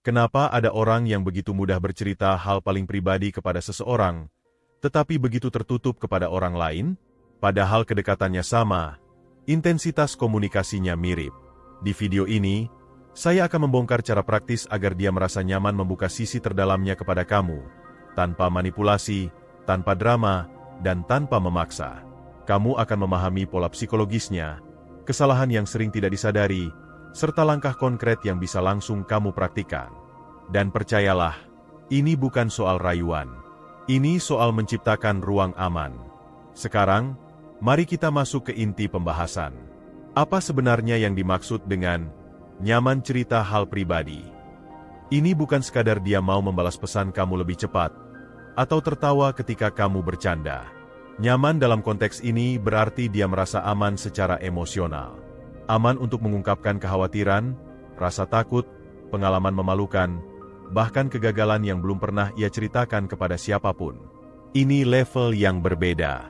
Kenapa ada orang yang begitu mudah bercerita hal paling pribadi kepada seseorang, tetapi begitu tertutup kepada orang lain? Padahal kedekatannya sama, intensitas komunikasinya mirip. Di video ini, saya akan membongkar cara praktis agar dia merasa nyaman membuka sisi terdalamnya kepada kamu, tanpa manipulasi, tanpa drama, dan tanpa memaksa. Kamu akan memahami pola psikologisnya, kesalahan yang sering tidak disadari, serta langkah konkret yang bisa langsung kamu praktikkan. Dan percayalah, ini bukan soal rayuan. Ini soal menciptakan ruang aman. Sekarang, mari kita masuk ke inti pembahasan. Apa sebenarnya yang dimaksud dengan nyaman cerita hal pribadi? Ini bukan sekadar dia mau membalas pesan kamu lebih cepat, atau tertawa ketika kamu bercanda. Nyaman dalam konteks ini berarti dia merasa aman secara emosional. Aman untuk mengungkapkan kekhawatiran, rasa takut, pengalaman memalukan, bahkan kegagalan yang belum pernah ia ceritakan kepada siapapun. Ini level yang berbeda.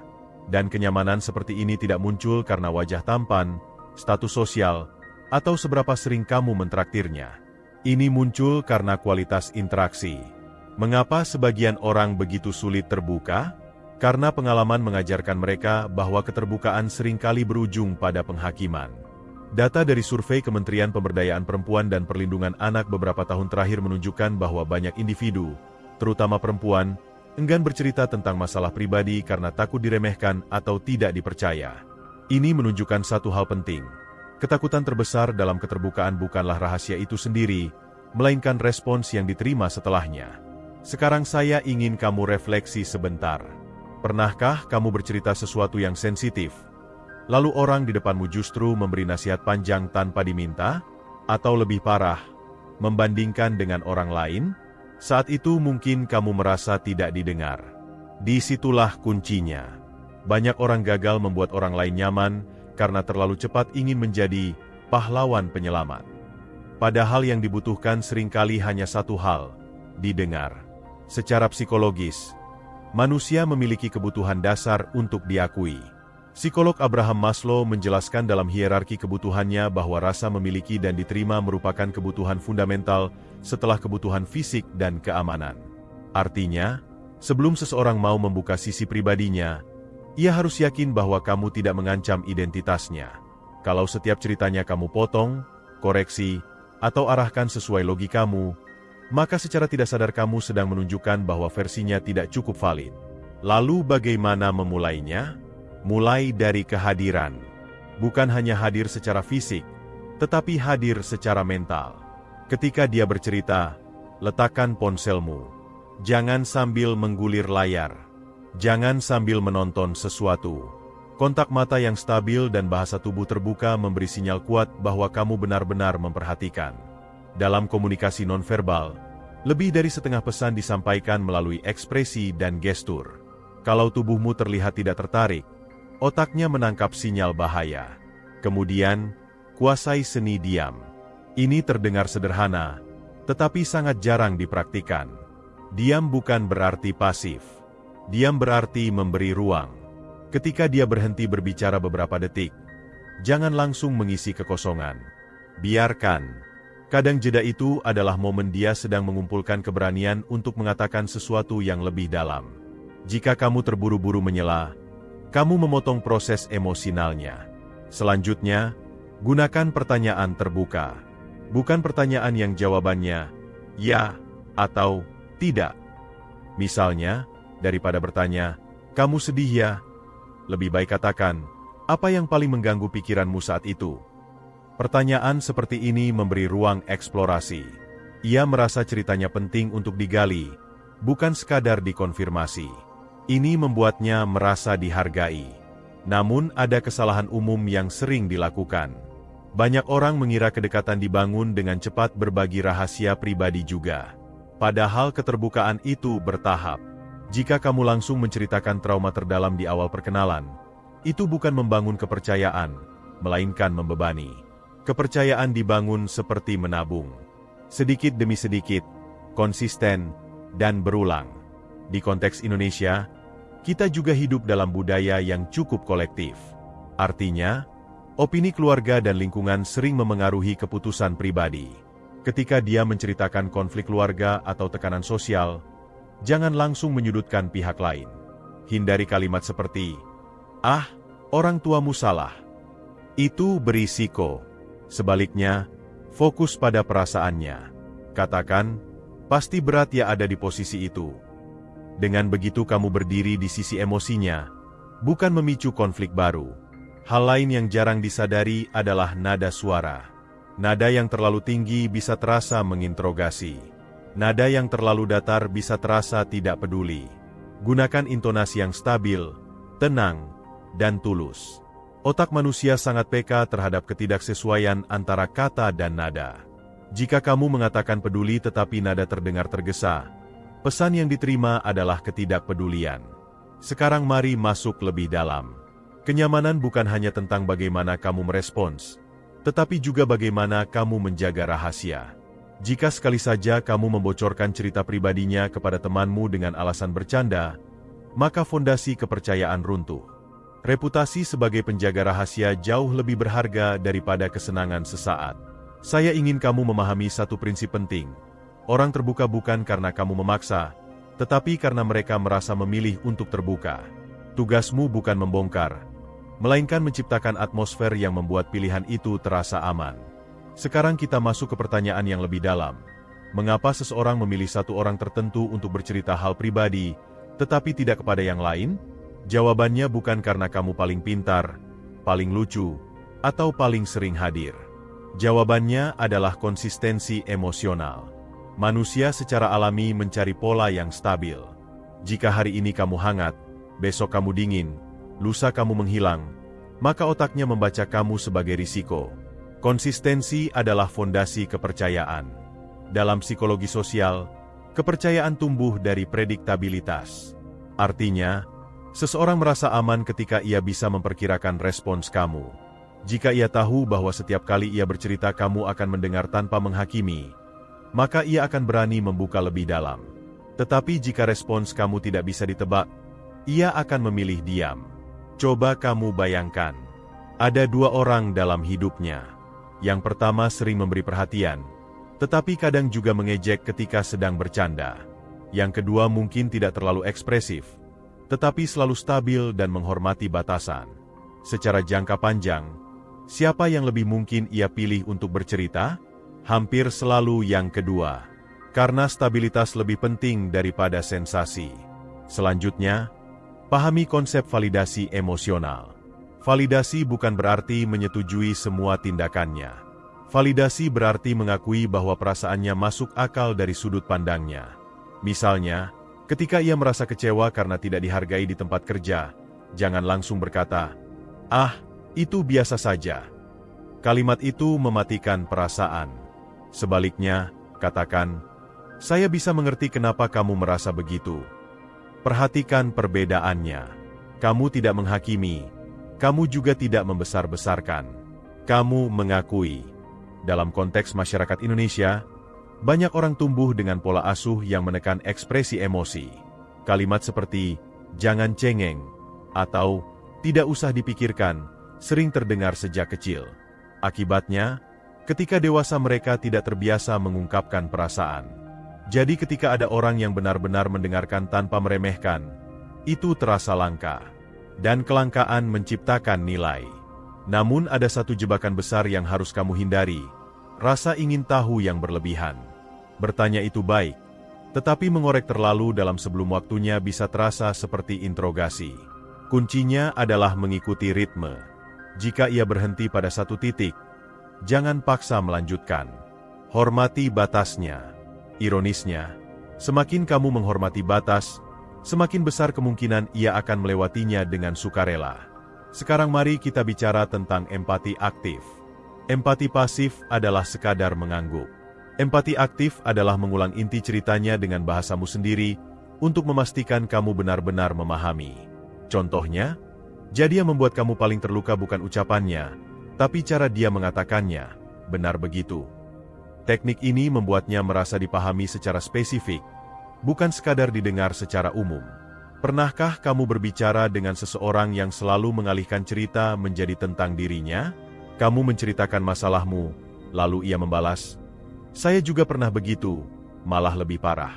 Dan kenyamanan seperti ini tidak muncul karena wajah tampan, status sosial, atau seberapa sering kamu mentraktirnya. Ini muncul karena kualitas interaksi. Mengapa sebagian orang begitu sulit terbuka? Karena pengalaman mengajarkan mereka bahwa keterbukaan seringkali berujung pada penghakiman. Data dari survei Kementerian Pemberdayaan Perempuan dan Perlindungan Anak beberapa tahun terakhir menunjukkan bahwa banyak individu, terutama perempuan, enggan bercerita tentang masalah pribadi karena takut diremehkan atau tidak dipercaya. Ini menunjukkan satu hal penting. Ketakutan terbesar dalam keterbukaan bukanlah rahasia itu sendiri, melainkan respons yang diterima setelahnya. Sekarang saya ingin kamu refleksi sebentar. Pernahkah kamu bercerita sesuatu yang sensitif? Lalu orang di depanmu justru memberi nasihat panjang tanpa diminta? Atau lebih parah, membandingkan dengan orang lain? Saat itu mungkin kamu merasa tidak didengar. Disitulah kuncinya. Banyak orang gagal membuat orang lain nyaman karena terlalu cepat ingin menjadi pahlawan penyelamat. Padahal yang dibutuhkan seringkali hanya satu hal, didengar. Secara psikologis, manusia memiliki kebutuhan dasar untuk diakui. Psikolog Abraham Maslow menjelaskan dalam hierarki kebutuhannya bahwa rasa memiliki dan diterima merupakan kebutuhan fundamental setelah kebutuhan fisik dan keamanan. Artinya, sebelum seseorang mau membuka sisi pribadinya, ia harus yakin bahwa kamu tidak mengancam identitasnya. Kalau setiap ceritanya kamu potong, koreksi, atau arahkan sesuai logikamu, maka secara tidak sadar kamu sedang menunjukkan bahwa versinya tidak cukup valid. Lalu bagaimana memulainya? Mulai dari kehadiran. Bukan hanya hadir secara fisik, tetapi hadir secara mental. Ketika dia bercerita, letakkan ponselmu. Jangan sambil menggulir layar. Jangan sambil menonton sesuatu. Kontak mata yang stabil dan bahasa tubuh terbuka memberi sinyal kuat bahwa kamu benar-benar memperhatikan. Dalam komunikasi nonverbal, lebih dari setengah pesan disampaikan melalui ekspresi dan gestur. Kalau tubuhmu terlihat tidak tertarik, otaknya menangkap sinyal bahaya. Kemudian, kuasai seni diam. Ini terdengar sederhana, tetapi sangat jarang dipraktikkan. Diam bukan berarti pasif. Diam berarti memberi ruang. Ketika dia berhenti berbicara beberapa detik, jangan langsung mengisi kekosongan. Biarkan. Kadang jeda itu adalah momen dia sedang mengumpulkan keberanian untuk mengatakan sesuatu yang lebih dalam. Jika kamu terburu-buru menyela, kamu memotong proses emosionalnya. Selanjutnya, gunakan pertanyaan terbuka. Bukan pertanyaan yang jawabannya ya atau tidak. Misalnya, daripada bertanya, "Kamu sedih ya?" Lebih baik katakan, "Apa yang paling mengganggu pikiranmu saat itu?" Pertanyaan seperti ini memberi ruang eksplorasi. Ia merasa ceritanya penting untuk digali, bukan sekadar dikonfirmasi. Ini membuatnya merasa dihargai. Namun ada kesalahan umum yang sering dilakukan. Banyak orang mengira kedekatan dibangun dengan cepat berbagi rahasia pribadi juga. Padahal keterbukaan itu bertahap. Jika kamu langsung menceritakan trauma terdalam di awal perkenalan, itu bukan membangun kepercayaan, melainkan membebani. Kepercayaan dibangun seperti menabung. Sedikit demi sedikit, konsisten, dan berulang. Di konteks Indonesia, kita juga hidup dalam budaya yang cukup kolektif. Artinya, opini keluarga dan lingkungan sering memengaruhi keputusan pribadi. Ketika dia menceritakan konflik keluarga atau tekanan sosial, jangan langsung menyudutkan pihak lain. Hindari kalimat seperti, "Ah, orang tuamu salah." Itu berisiko. Sebaliknya, fokus pada perasaannya. Katakan, "Pasti berat ya ada di posisi itu." Dengan begitu kamu berdiri di sisi emosinya, bukan memicu konflik baru. Hal lain yang jarang disadari adalah nada suara. Nada yang terlalu tinggi bisa terasa menginterogasi. Nada yang terlalu datar bisa terasa tidak peduli. Gunakan intonasi yang stabil, tenang, dan tulus. Otak manusia sangat peka terhadap ketidaksesuaian antara kata dan nada. Jika kamu mengatakan peduli tetapi nada terdengar tergesa, pesan yang diterima adalah ketidakpedulian. Sekarang mari masuk lebih dalam. Kenyamanan bukan hanya tentang bagaimana kamu merespons, tetapi juga bagaimana kamu menjaga rahasia. Jika sekali saja kamu membocorkan cerita pribadinya kepada temanmu dengan alasan bercanda, maka fondasi kepercayaan runtuh. Reputasi sebagai penjaga rahasia jauh lebih berharga daripada kesenangan sesaat. Saya ingin kamu memahami satu prinsip penting. Orang terbuka bukan karena kamu memaksa, tetapi karena mereka merasa memilih untuk terbuka. Tugasmu bukan membongkar, melainkan menciptakan atmosfer yang membuat pilihan itu terasa aman. Sekarang kita masuk ke pertanyaan yang lebih dalam. Mengapa seseorang memilih satu orang tertentu untuk bercerita hal pribadi, tetapi tidak kepada yang lain? Jawabannya bukan karena kamu paling pintar, paling lucu, atau paling sering hadir. Jawabannya adalah konsistensi emosional. Manusia secara alami mencari pola yang stabil. Jika hari ini kamu hangat, besok kamu dingin, lusa kamu menghilang, maka otaknya membaca kamu sebagai risiko. Konsistensi adalah fondasi kepercayaan. Dalam psikologi sosial, kepercayaan tumbuh dari prediktabilitas. Artinya, seseorang merasa aman ketika ia bisa memperkirakan respons kamu. Jika ia tahu bahwa setiap kali ia bercerita kamu akan mendengar tanpa menghakimi, maka ia akan berani membuka lebih dalam. Tetapi jika respons kamu tidak bisa ditebak, ia akan memilih diam. Coba kamu bayangkan, ada dua orang dalam hidupnya. Yang pertama sering memberi perhatian, tetapi kadang juga mengejek ketika sedang bercanda. Yang kedua mungkin tidak terlalu ekspresif, tetapi selalu stabil dan menghormati batasan. Secara jangka panjang, siapa yang lebih mungkin ia pilih untuk bercerita? Hampir selalu yang kedua, karena stabilitas lebih penting daripada sensasi. Selanjutnya, pahami konsep validasi emosional. Validasi bukan berarti menyetujui semua tindakannya. Validasi berarti mengakui bahwa perasaannya masuk akal dari sudut pandangnya. Misalnya, ketika ia merasa kecewa karena tidak dihargai di tempat kerja, jangan langsung berkata, "Ah, itu biasa saja." Kalimat itu mematikan perasaan. Sebaliknya, katakan, "Saya bisa mengerti kenapa kamu merasa begitu." Perhatikan perbedaannya. Kamu tidak menghakimi, kamu juga tidak membesar-besarkan. Kamu mengakui. Dalam konteks masyarakat Indonesia, banyak orang tumbuh dengan pola asuh yang menekan ekspresi emosi. Kalimat seperti, "Jangan cengeng," atau "Tidak usah dipikirkan," sering terdengar sejak kecil. Akibatnya, ketika dewasa mereka tidak terbiasa mengungkapkan perasaan. Jadi ketika ada orang yang benar-benar mendengarkan tanpa meremehkan, itu terasa langka. Dan kelangkaan menciptakan nilai. Namun ada satu jebakan besar yang harus kamu hindari, rasa ingin tahu yang berlebihan. Bertanya itu baik, tetapi mengorek terlalu dalam sebelum waktunya bisa terasa seperti interogasi. Kuncinya adalah mengikuti ritme. Jika ia berhenti pada satu titik, jangan paksa melanjutkan. Hormati batasnya. Ironisnya, semakin kamu menghormati batas, semakin besar kemungkinan ia akan melewatinya dengan sukarela. Sekarang mari kita bicara tentang empati aktif. Empati pasif adalah sekadar mengangguk. Empati aktif adalah mengulang inti ceritanya dengan bahasamu sendiri untuk memastikan kamu benar-benar memahami. Contohnya, jadi yang membuat kamu paling terluka bukan ucapannya, tapi cara dia mengatakannya. Benar begitu. Teknik ini membuatnya merasa dipahami secara spesifik, bukan sekadar didengar secara umum. Pernahkah kamu berbicara dengan seseorang yang selalu mengalihkan cerita menjadi tentang dirinya? Kamu menceritakan masalahmu, lalu ia membalas, Saya juga pernah begitu, malah lebih parah.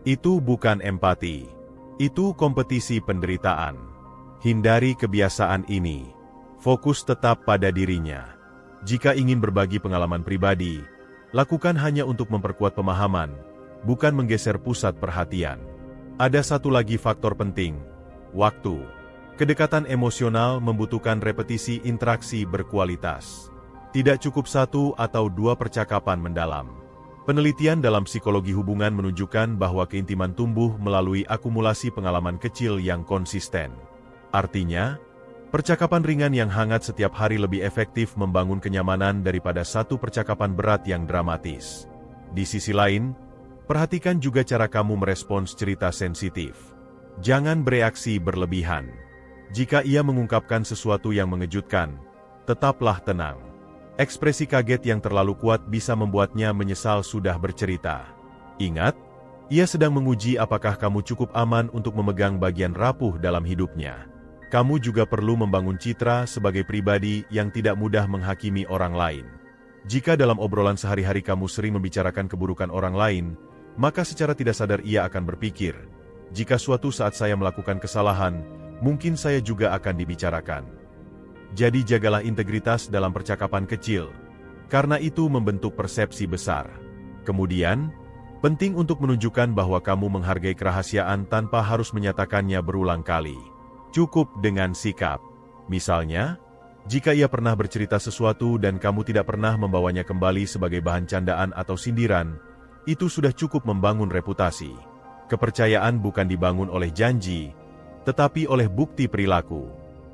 Itu bukan empati. Itu kompetisi penderitaan. Hindari kebiasaan ini. Fokus tetap pada dirinya. Jika ingin berbagi pengalaman pribadi, lakukan hanya untuk memperkuat pemahaman, bukan menggeser pusat perhatian. Ada satu lagi faktor penting, waktu. Kedekatan emosional membutuhkan repetisi interaksi berkualitas. Tidak cukup 1 atau 2 percakapan mendalam. Penelitian dalam psikologi hubungan menunjukkan bahwa keintiman tumbuh melalui akumulasi pengalaman kecil yang konsisten. Artinya, percakapan ringan yang hangat setiap hari lebih efektif membangun kenyamanan daripada satu percakapan berat yang dramatis. Di sisi lain, perhatikan juga cara kamu merespons cerita sensitif. Jangan bereaksi berlebihan. Jika ia mengungkapkan sesuatu yang mengejutkan, tetaplah tenang. Ekspresi kaget yang terlalu kuat bisa membuatnya menyesal sudah bercerita. Ingat, ia sedang menguji apakah kamu cukup aman untuk memegang bagian rapuh dalam hidupnya. Kamu juga perlu membangun citra sebagai pribadi yang tidak mudah menghakimi orang lain. Jika dalam obrolan sehari-hari kamu sering membicarakan keburukan orang lain, maka secara tidak sadar ia akan berpikir, jika suatu saat saya melakukan kesalahan, mungkin saya juga akan dibicarakan. Jadi jagalah integritas dalam percakapan kecil, karena itu membentuk persepsi besar. Kemudian, penting untuk menunjukkan bahwa kamu menghargai kerahasiaan tanpa harus menyatakannya berulang kali. Cukup dengan sikap. Misalnya, jika ia pernah bercerita sesuatu dan kamu tidak pernah membawanya kembali sebagai bahan candaan atau sindiran, itu sudah cukup membangun reputasi. Kepercayaan bukan dibangun oleh janji, tetapi oleh bukti perilaku.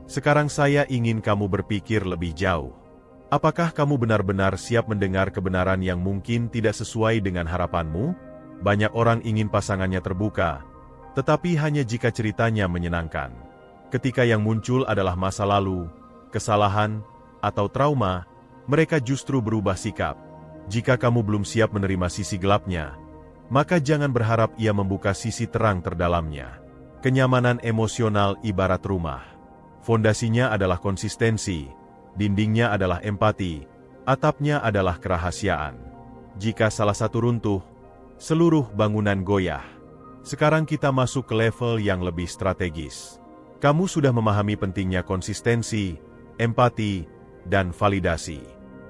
Sekarang saya ingin kamu berpikir lebih jauh. Apakah kamu benar-benar siap mendengar kebenaran yang mungkin tidak sesuai dengan harapanmu? Banyak orang ingin pasangannya terbuka, tetapi hanya jika ceritanya menyenangkan. Ketika yang muncul adalah masa lalu, kesalahan, atau trauma, mereka justru berubah sikap. Jika kamu belum siap menerima sisi gelapnya, maka jangan berharap ia membuka sisi terang terdalamnya. Kenyamanan emosional ibarat rumah. Fondasinya adalah konsistensi, dindingnya adalah empati, atapnya adalah kerahasiaan. Jika salah satu runtuh, seluruh bangunan goyah. Sekarang kita masuk ke level yang lebih strategis. Kamu sudah memahami pentingnya konsistensi, empati, dan validasi.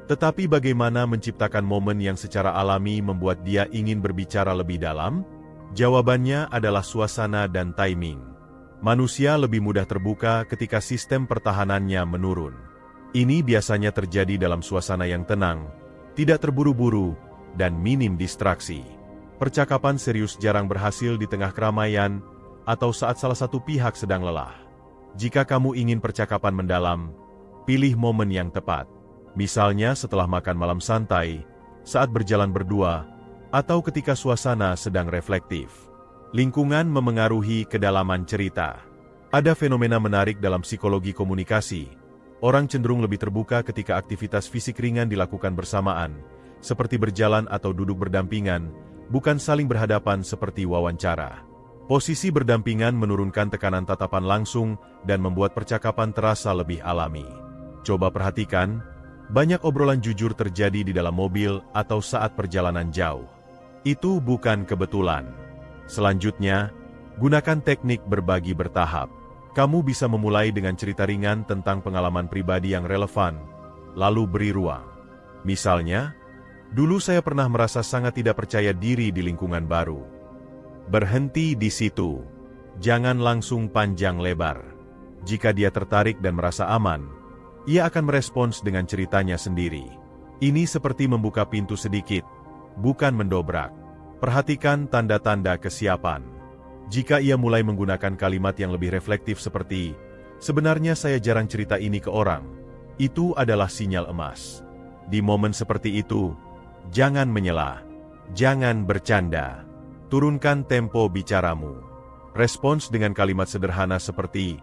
Tetapi bagaimana menciptakan momen yang secara alami membuat dia ingin berbicara lebih dalam? Jawabannya adalah suasana dan timing. Manusia lebih mudah terbuka ketika sistem pertahanannya menurun. Ini biasanya terjadi dalam suasana yang tenang, tidak terburu-buru, dan minim distraksi. Percakapan serius jarang berhasil di tengah keramaian, atau saat salah satu pihak sedang lelah. Jika kamu ingin percakapan mendalam, pilih momen yang tepat. Misalnya setelah makan malam santai, saat berjalan berdua, atau ketika suasana sedang reflektif. Lingkungan memengaruhi kedalaman cerita. Ada fenomena menarik dalam psikologi komunikasi. Orang cenderung lebih terbuka ketika aktivitas fisik ringan dilakukan bersamaan, seperti berjalan atau duduk berdampingan, bukan saling berhadapan seperti wawancara. Posisi berdampingan menurunkan tekanan tatapan langsung dan membuat percakapan terasa lebih alami. Coba perhatikan, banyak obrolan jujur terjadi di dalam mobil atau saat perjalanan jauh. Itu bukan kebetulan. Selanjutnya, gunakan teknik berbagi bertahap. Kamu bisa memulai dengan cerita ringan tentang pengalaman pribadi yang relevan, lalu beri ruang. Misalnya, dulu saya pernah merasa sangat tidak percaya diri di lingkungan baru. Berhenti di situ. Jangan langsung panjang lebar. Jika dia tertarik dan merasa aman, ia akan merespons dengan ceritanya sendiri. Ini seperti membuka pintu sedikit, bukan mendobrak. Perhatikan tanda-tanda kesiapan. Jika ia mulai menggunakan kalimat yang lebih reflektif seperti, "Sebenarnya saya jarang cerita ini ke orang," itu adalah sinyal emas. Di momen seperti itu, jangan menyela, jangan bercanda. Turunkan tempo bicaramu. Respons dengan kalimat sederhana seperti,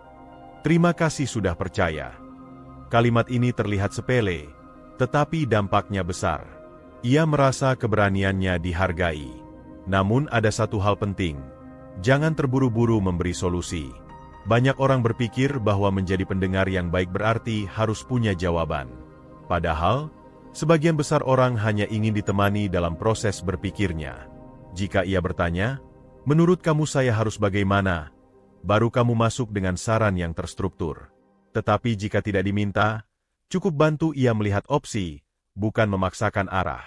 "Terima kasih sudah percaya." Kalimat ini terlihat sepele, tetapi dampaknya besar. Ia merasa keberaniannya dihargai. Namun ada satu hal penting, jangan terburu-buru memberi solusi. Banyak orang berpikir bahwa menjadi pendengar yang baik berarti harus punya jawaban. Padahal, Sebagian besar orang hanya ingin ditemani dalam proses berpikirnya. Jika ia bertanya, "Menurut kamu saya harus bagaimana?" baru kamu masuk dengan saran yang terstruktur. Tetapi jika tidak diminta, cukup bantu ia melihat opsi, bukan memaksakan arah.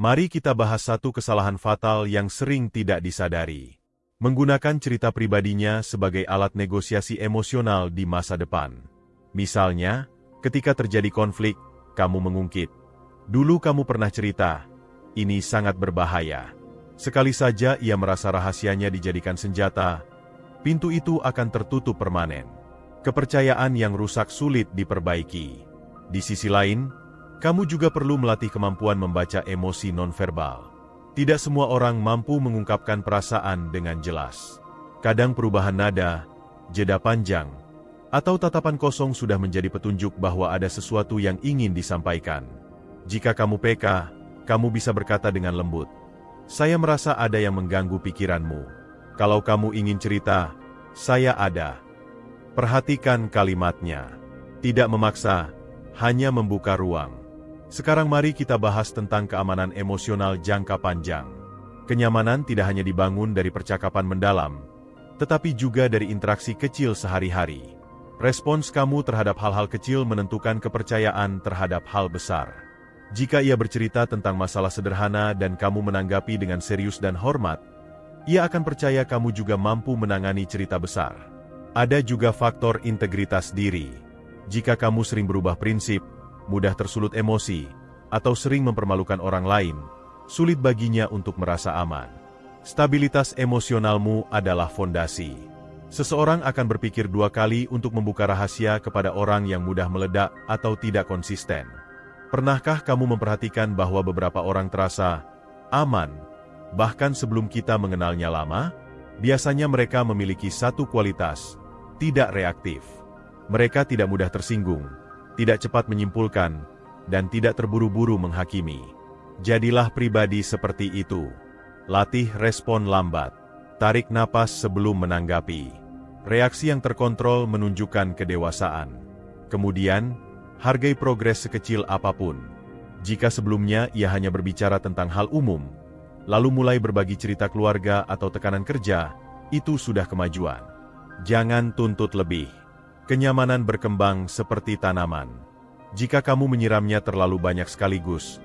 Mari kita bahas satu kesalahan fatal yang sering tidak disadari. Menggunakan cerita pribadinya sebagai alat negosiasi emosional di masa depan. Misalnya, ketika terjadi konflik, kamu mengungkit, "Dulu kamu pernah cerita, ini sangat berbahaya." Sekali saja ia merasa rahasianya dijadikan senjata, pintu itu akan tertutup permanen. Kepercayaan yang rusak sulit diperbaiki. Di sisi lain, kamu juga perlu melatih kemampuan membaca emosi nonverbal. Tidak semua orang mampu mengungkapkan perasaan dengan jelas. Kadang perubahan nada, jeda panjang, atau tatapan kosong sudah menjadi petunjuk bahwa ada sesuatu yang ingin disampaikan. Jika kamu peka, kamu bisa berkata dengan lembut, "Saya merasa ada yang mengganggu pikiranmu. Kalau kamu ingin cerita, saya ada." Perhatikan kalimatnya. Tidak memaksa, hanya membuka ruang. Sekarang mari kita bahas tentang keamanan emosional jangka panjang. Kenyamanan tidak hanya dibangun dari percakapan mendalam, tetapi juga dari interaksi kecil sehari-hari. Respons kamu terhadap hal-hal kecil menentukan kepercayaan terhadap hal besar. Jika ia bercerita tentang masalah sederhana dan kamu menanggapi dengan serius dan hormat, ia akan percaya kamu juga mampu menangani cerita besar. Ada juga faktor integritas diri. Jika kamu sering berubah prinsip, mudah tersulut emosi, atau sering mempermalukan orang lain, sulit baginya untuk merasa aman. Stabilitas emosionalmu adalah fondasi. Seseorang akan berpikir dua kali untuk membuka rahasia kepada orang yang mudah meledak atau tidak konsisten. Pernahkah kamu memperhatikan bahwa beberapa orang terasa aman, bahkan sebelum kita mengenalnya lama? Biasanya mereka memiliki satu kualitas, tidak reaktif. Mereka tidak mudah tersinggung, tidak cepat menyimpulkan, dan tidak terburu-buru menghakimi. Jadilah pribadi seperti itu. Latih respon lambat. Tarik napas sebelum menanggapi. Reaksi yang terkontrol menunjukkan kedewasaan. Kemudian, hargai progres sekecil apapun. Jika sebelumnya ia hanya berbicara tentang hal umum, lalu mulai berbagi cerita keluarga atau tekanan kerja, itu sudah kemajuan. Jangan tuntut lebih. Kenyamanan berkembang seperti tanaman. Jika kamu menyiramnya terlalu banyak sekaligus,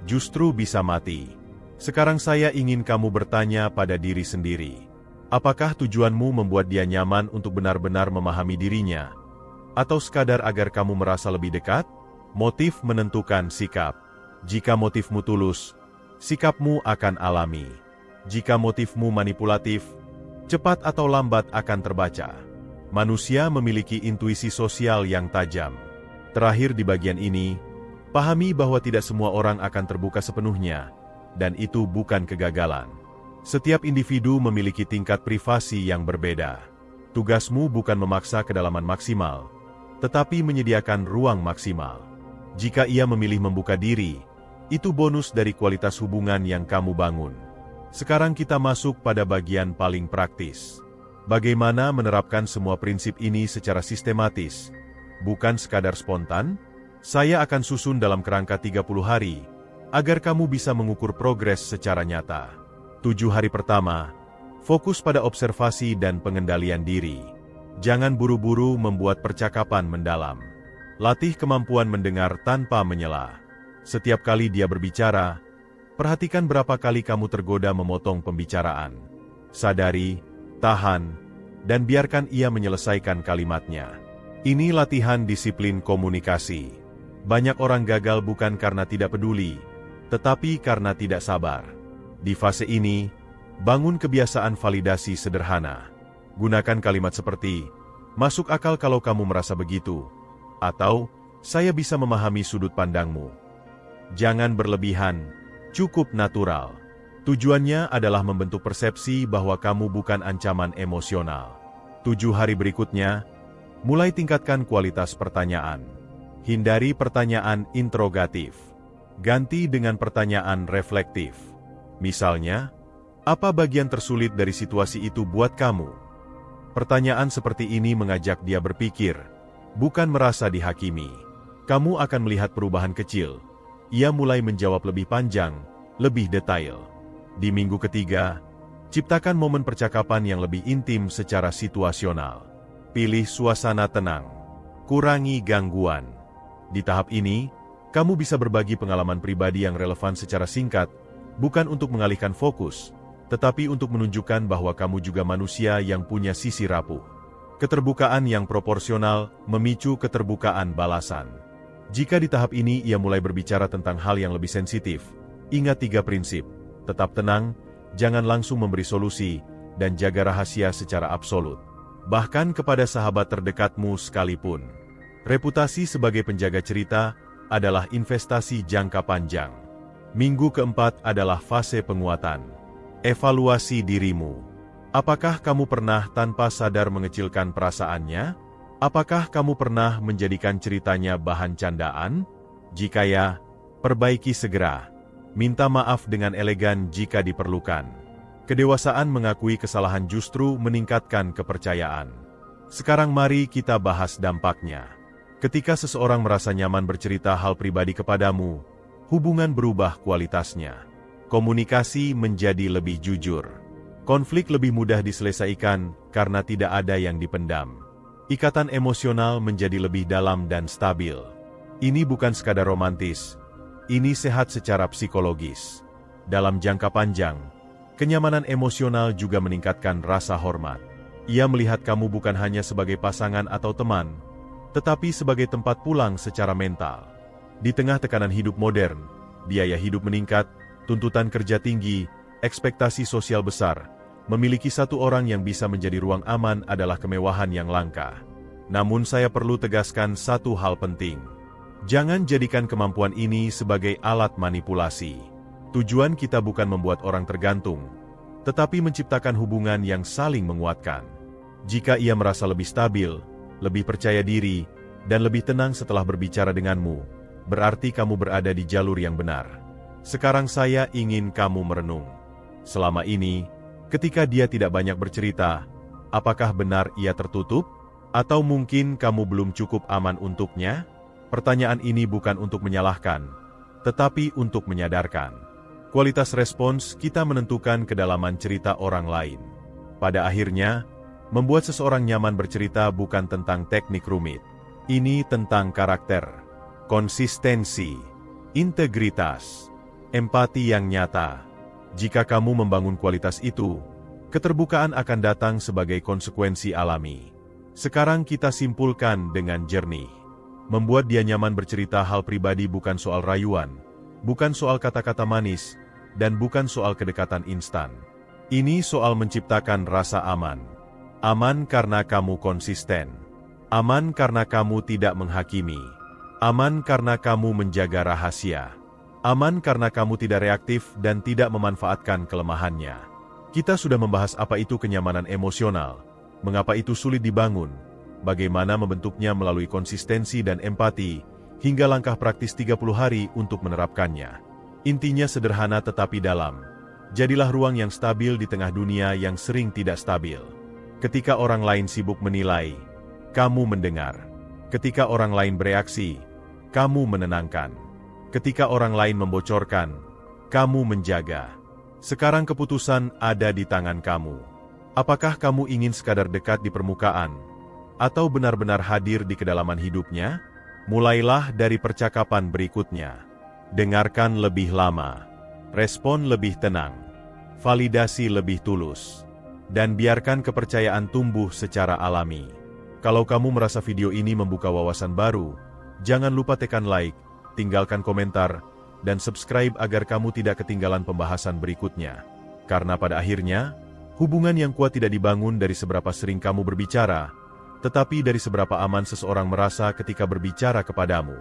justru bisa mati. Sekarang saya ingin kamu bertanya pada diri sendiri. Apakah tujuanmu membuat dia nyaman untuk benar-benar memahami dirinya? Atau sekadar agar kamu merasa lebih dekat? Motif menentukan sikap. Jika motifmu tulus, sikapmu akan alami. Jika motifmu manipulatif, cepat atau lambat akan terbaca. Manusia memiliki intuisi sosial yang tajam. Terakhir di bagian ini, pahami bahwa tidak semua orang akan terbuka sepenuhnya, dan itu bukan kegagalan. Setiap individu memiliki tingkat privasi yang berbeda. Tugasmu bukan memaksa kedalaman maksimal, tetapi menyediakan ruang maksimal. Jika ia memilih membuka diri, itu bonus dari kualitas hubungan yang kamu bangun. Sekarang kita masuk pada bagian paling praktis. Bagaimana menerapkan semua prinsip ini secara sistematis, bukan sekadar spontan? Saya akan susun dalam kerangka 30 hari, agar kamu bisa mengukur progres secara nyata. 7 hari pertama, fokus pada observasi dan pengendalian diri. Jangan buru-buru membuat percakapan mendalam. Latih kemampuan mendengar tanpa menyela. Setiap kali dia berbicara, perhatikan berapa kali kamu tergoda memotong pembicaraan. Sadari, tahan, dan biarkan ia menyelesaikan kalimatnya. Ini latihan disiplin komunikasi. Banyak orang gagal bukan karena tidak peduli, tetapi karena tidak sabar. Di fase ini, bangun kebiasaan validasi sederhana. Gunakan kalimat seperti, "Masuk akal kalau kamu merasa begitu," atau "Saya bisa memahami sudut pandangmu." Jangan berlebihan, cukup natural. Tujuannya adalah membentuk persepsi bahwa kamu bukan ancaman emosional. 7 hari berikutnya, mulai tingkatkan kualitas pertanyaan. Hindari pertanyaan interrogatif. Ganti dengan pertanyaan reflektif. Misalnya, apa bagian tersulit dari situasi itu buat kamu? Pertanyaan seperti ini mengajak dia berpikir, bukan merasa dihakimi. Kamu akan melihat perubahan kecil, Ia mulai menjawab lebih panjang, lebih detail. Di minggu ketiga, ciptakan momen percakapan yang lebih intim secara situasional. Pilih suasana tenang. Kurangi gangguan. Di tahap ini, kamu bisa berbagi pengalaman pribadi yang relevan secara singkat, bukan untuk mengalihkan fokus, tetapi untuk menunjukkan bahwa kamu juga manusia yang punya sisi rapuh. Keterbukaan yang proporsional memicu keterbukaan balasan. Jika di tahap ini ia mulai berbicara tentang hal yang lebih sensitif, ingat 3 prinsip. Tetap tenang, jangan langsung memberi solusi, dan jaga rahasia secara absolut. Bahkan kepada sahabat terdekatmu sekalipun. Reputasi sebagai penjaga cerita adalah investasi jangka panjang. Minggu keempat adalah fase penguatan. Evaluasi dirimu. Apakah kamu pernah tanpa sadar mengecilkan perasaannya? Apakah kamu pernah menjadikan ceritanya bahan candaan? Jika ya, perbaiki segera. Minta maaf dengan elegan jika diperlukan. Kedewasaan mengakui kesalahan justru meningkatkan kepercayaan. Sekarang mari kita bahas dampaknya. Ketika seseorang merasa nyaman bercerita hal pribadi kepadamu, hubungan berubah kualitasnya. Komunikasi menjadi lebih jujur. Konflik lebih mudah diselesaikan karena tidak ada yang dipendam. Ikatan emosional menjadi lebih dalam dan stabil. Ini bukan sekadar romantis, ini sehat secara psikologis. Dalam jangka panjang, kenyamanan emosional juga meningkatkan rasa hormat. Ia melihat kamu bukan hanya sebagai pasangan atau teman, tetapi sebagai tempat pulang secara mental. Di tengah tekanan hidup modern, biaya hidup meningkat, tuntutan kerja tinggi, ekspektasi sosial besar, memiliki satu orang yang bisa menjadi ruang aman adalah kemewahan yang langka. Namun saya perlu tegaskan satu hal penting. Jangan jadikan kemampuan ini sebagai alat manipulasi. Tujuan kita bukan membuat orang tergantung, tetapi menciptakan hubungan yang saling menguatkan. Jika ia merasa lebih stabil, lebih percaya diri, dan lebih tenang setelah berbicara denganmu, berarti kamu berada di jalur yang benar. Sekarang saya ingin kamu merenung. Selama ini, ketika dia tidak banyak bercerita, apakah benar ia tertutup? Atau mungkin kamu belum cukup aman untuknya? Pertanyaan ini bukan untuk menyalahkan, tetapi untuk menyadarkan. Kualitas respons kita menentukan kedalaman cerita orang lain. Pada akhirnya, membuat seseorang nyaman bercerita bukan tentang teknik rumit. Ini tentang karakter, konsistensi, integritas, empati yang nyata. Jika kamu membangun kualitas itu, keterbukaan akan datang sebagai konsekuensi alami. Sekarang kita simpulkan dengan jernih. Membuat dia nyaman bercerita hal pribadi bukan soal rayuan, bukan soal kata-kata manis, dan bukan soal kedekatan instan. Ini soal menciptakan rasa aman. Aman karena kamu konsisten. Aman karena kamu tidak menghakimi. Aman karena kamu menjaga rahasia. Aman karena kamu tidak reaktif dan tidak memanfaatkan kelemahannya. Kita sudah membahas apa itu kenyamanan emosional, mengapa itu sulit dibangun, bagaimana membentuknya melalui konsistensi dan empati, hingga langkah praktis 30 hari untuk menerapkannya. Intinya sederhana tetapi dalam. Jadilah ruang yang stabil di tengah dunia yang sering tidak stabil. Ketika orang lain sibuk menilai, kamu mendengar. Ketika orang lain bereaksi, kamu menenangkan. Ketika orang lain membocorkan, kamu menjaga. Sekarang keputusan ada di tangan kamu. Apakah kamu ingin sekadar dekat di permukaan, atau benar-benar hadir di kedalaman hidupnya? Mulailah dari percakapan berikutnya. Dengarkan lebih lama, respon lebih tenang, validasi lebih tulus, dan biarkan kepercayaan tumbuh secara alami. Kalau kamu merasa video ini membuka wawasan baru, jangan lupa tekan like, tinggalkan komentar, dan subscribe agar kamu tidak ketinggalan pembahasan berikutnya. Karena pada akhirnya, hubungan yang kuat tidak dibangun dari seberapa sering kamu berbicara, tetapi dari seberapa aman seseorang merasa ketika berbicara kepadamu.